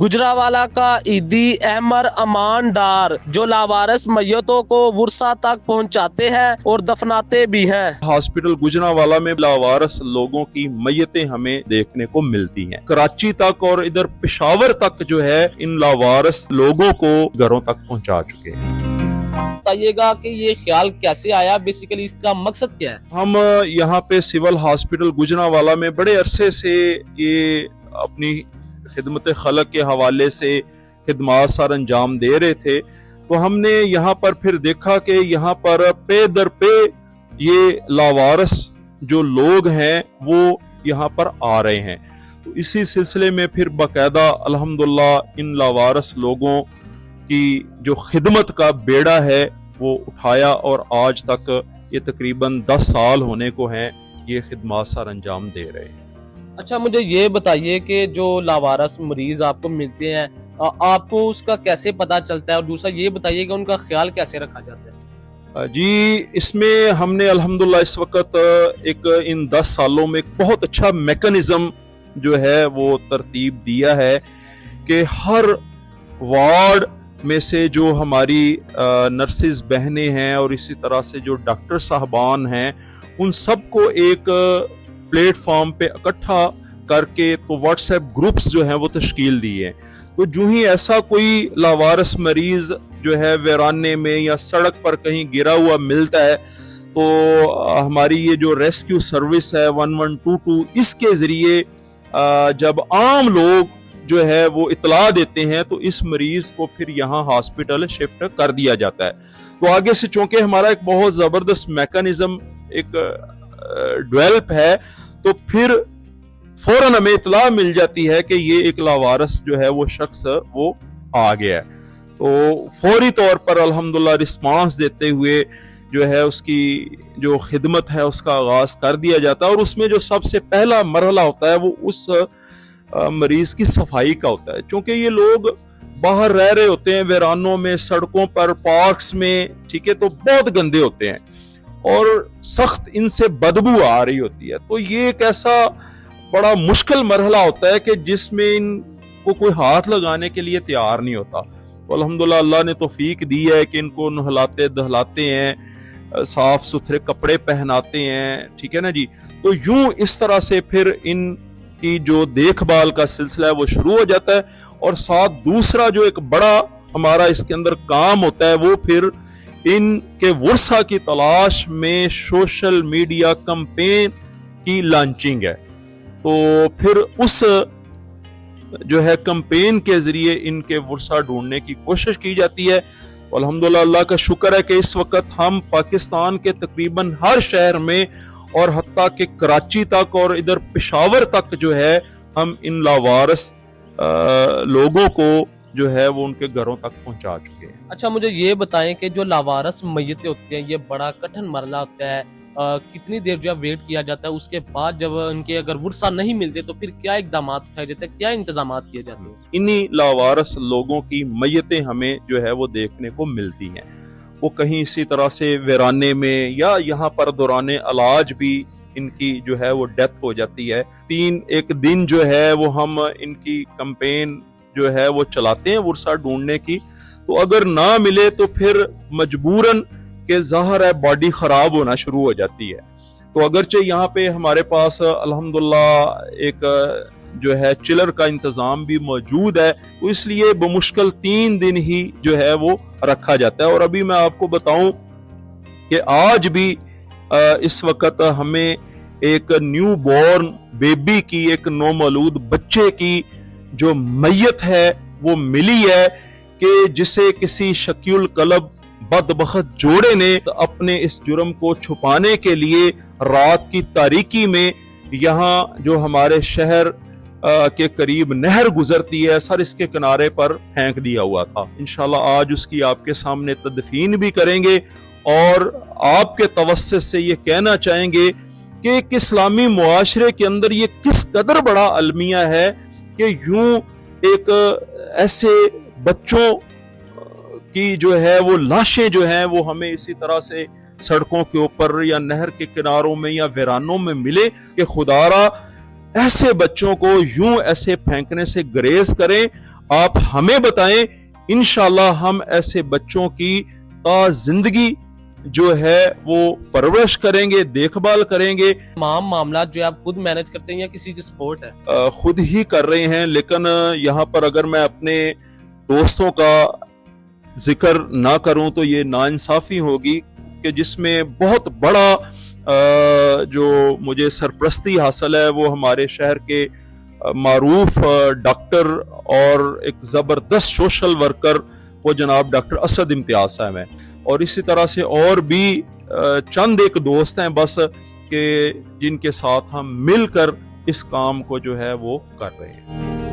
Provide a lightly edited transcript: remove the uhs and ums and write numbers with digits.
गुजरावाला का ईदी अहमर अमान डार जो लावारिस मैयतों को वर्सा तक पहुंचाते हैं और दफनाते भी हैं। हॉस्पिटल गुजरावाला में लावारिस लोगों की मैयतें हमें देखने को मिलती हैं। कराची तक और इधर पेशावर तक जो है इन लावारिस लोगों को घरों तक पहुंचा चुके हैं। बताइएगा कि ये ख्याल कैसे आया, बेसिकली इसका मकसद क्या है? हम यहाँ पे सिविल हॉस्पिटल गुजरावाला में बड़े अरसे से ये अपनी खिदमत खलक के हवाले से खिदमत सर अंजाम दे रहे थे, तो हमने यहाँ पर फिर देखा कि यहाँ पर पे दर पे ये लावारिस जो लोग हैं वो यहाँ पर आ रहे हैं। तो इसी सिलसिले में फिर बाकायदा अल्हम्दुलिल्लाह इन लावारिस लोगों की जो खिदमत का बेड़ा है वो उठाया और आज तक ये तकरीबन 10 साल होने को हैं ये खिदमत सर अंजाम दे रहे हैं। अच्छा, मुझे ये बताइए कि जो लावारिस मरीज आपको मिलते हैं, आपको उसका कैसे पता चलता है, और दूसरा ये बताइए कि उनका ख्याल कैसे रखा जाता है? जी, इसमें हमने अल्हम्दुलिल्लाह इस वक्त एक इन 10 सालों में एक बहुत अच्छा मैकेनिज्म जो है वो तरतीब दिया है कि हर वार्ड में से जो हमारी नर्सिस बहनें हैं और इसी तरह से जो डॉक्टर साहबान हैं उन सबको एक प्लेटफॉर्म पे इकट्ठा करके तो व्हाट्सएप ग्रुप्स जो हैं वो तश्कील दिए हैं। तो जो ही ऐसा कोई लावारिस मरीज जो है वीराने में या सड़क पर कहीं गिरा हुआ मिलता है तो हमारी ये जो रेस्क्यू सर्विस है 1122 इसके जरिए जब आम लोग जो है वो इतला देते हैं तो इस मरीज को फिर यहाँ हॉस्पिटल शिफ्ट कर दिया जाता है। तो आगे से चूंकि हमारा एक बहुत जबरदस्त मैकेनिज्म एक डेवलप है तो फिर फौरन हमें इतला मिल जाती है कि ये एक लावारिस जो है वो शख्स वो आ गया है। तो फौरी तौर पर अल्हम्दुलिल्लाह रिस्पांस देते हुए जो है उसकी जो खिदमत है उसका आगाज कर दिया जाता है और उसमें जो सबसे पहला मरहला होता है वो उस मरीज की सफाई का होता है। क्योंकि ये लोग बाहर रह रहे होते हैं वीरानों में, सड़कों पर, पार्क्स में, ठीक है, तो बहुत गंदे होते हैं और सख्त इनसे बदबू आ रही होती है। तो ये एक ऐसा बड़ा मुश्किल मरहला होता है कि जिसमें इनको कोई हाथ लगाने के लिए तैयार नहीं होता। तो अल्हम्दुलिल्लाह अल्लाह ने तौफीक दी है कि इनको नहलाते दहलाते हैं, साफ सुथरे कपड़े पहनाते हैं, ठीक है ना जी। तो यूं इस तरह से फिर इन की जो देखभाल का सिलसिला है वो शुरू हो जाता है। और साथ दूसरा जो एक बड़ा हमारा इसके अंदर काम होता है वो फिर इनके वर्सा की तलाश में सोशल मीडिया कैंपेन की लॉन्चिंग है। तो फिर उस जो है कैंपेन के जरिए इनके वर्सा ढूंढने की कोशिश की जाती है। अल्हम्दुलिल्लाह अल्लाह का शुक्र है कि इस वक्त हम पाकिस्तान के तकरीबन हर शहर में और हत्ता के कराची तक और इधर पेशावर तक जो है हम इन लावारिस लोगों को जो है वो उनके घरों तक पहुंचा चुके हैं। अच्छा, मुझे ये बताएं कि जो लावारिस मैयतें होती हैं ये बड़ा कठिन मरला होता है, कितनी देर जो है वेट किया जाता है, उसके बाद जब उनके अगर वर्सा नहीं मिलते तो फिर क्या इकदाम उठाए जाते हैं, क्या इंतजाम किए जाते हैं? इन्हीं लावारिस लोगों की मैयतें हमें जो है वो देखने को मिलती हैं। वो कहीं इसी तरह से वीराने में या यहाँ पर दौराने इलाज भी इनकी जो है वो डेथ हो जाती है। एक दिन जो है वो हम इनकी कैंपेन जो है वो चलाते हैं वर्सा ढूंढने की। तो अगर ना मिले तो फिर मजबूरन के ज़ाहिर है बॉडी खराब होना शुरू हो जाती है। तो अगरचे यहाँ पे हमारे पास अल्हम्दुलिल्लाह एक जो है चिलर का इंतजाम भी मौजूद है, तो इसलिए बमुश्किल 3 दिन ही जो है वो रखा जाता है। और अभी मैं आपको बताऊं कि आज भी इस वक्त हमें एक न्यू बॉर्न बेबी की, एक नौमौलूद बच्चे की जो मैयत है वो मिली है कि जिसे किसी शकील कलब बदबख्त जोड़े ने अपने इस जुर्म को छुपाने के लिए रात की तारीकी में यहाँ जो हमारे शहर के करीब नहर गुजरती है सर इसके किनारे पर फेंक दिया हुआ था। इंशाल्लाह आज उसकी आपके सामने तदफीन भी करेंगे और आपके तवस्सुत से ये कहना चाहेंगे कि एक इस्लामी मुआशरे के अंदर ये किस कदर बड़ा अलमिया है कि यूं एक ऐसे बच्चों की जो है वो लाशें जो हैं वो हमें इसी तरह से सड़कों के ऊपर या नहर के किनारों में या वीरानों में मिले कि खुदारा ऐसे बच्चों को यूं ऐसे फेंकने से गुरेज करें آپ ہمیں بتائیں، انشاءاللہ ہم ایسے بچوں کی تا زندگی جو ہے وہ پرورش کریں گے، دیکھ بھال کریں گے۔ تمام معاملات جو آپ خود مینج کرتے ہیں یا کسی کی سپورٹ ہے؟ خود ہی کر رہے ہیں، لیکن یہاں پر اگر میں اپنے دوستوں کا ذکر نہ کروں تو یہ ناانصافی ہوگی کہ جس میں بہت بڑا جو مجھے سرپرستی حاصل ہے وہ ہمارے شہر کے معروف ڈاکٹر اور ایک زبردست سوشل ورکر وہ جناب ڈاکٹر اسد امتیاز صاحب ہیں، اور اسی طرح سے اور بھی چند ایک دوست ہیں بس کہ جن کے ساتھ ہم مل کر اس کام کو جو ہے وہ کر رہے ہیں۔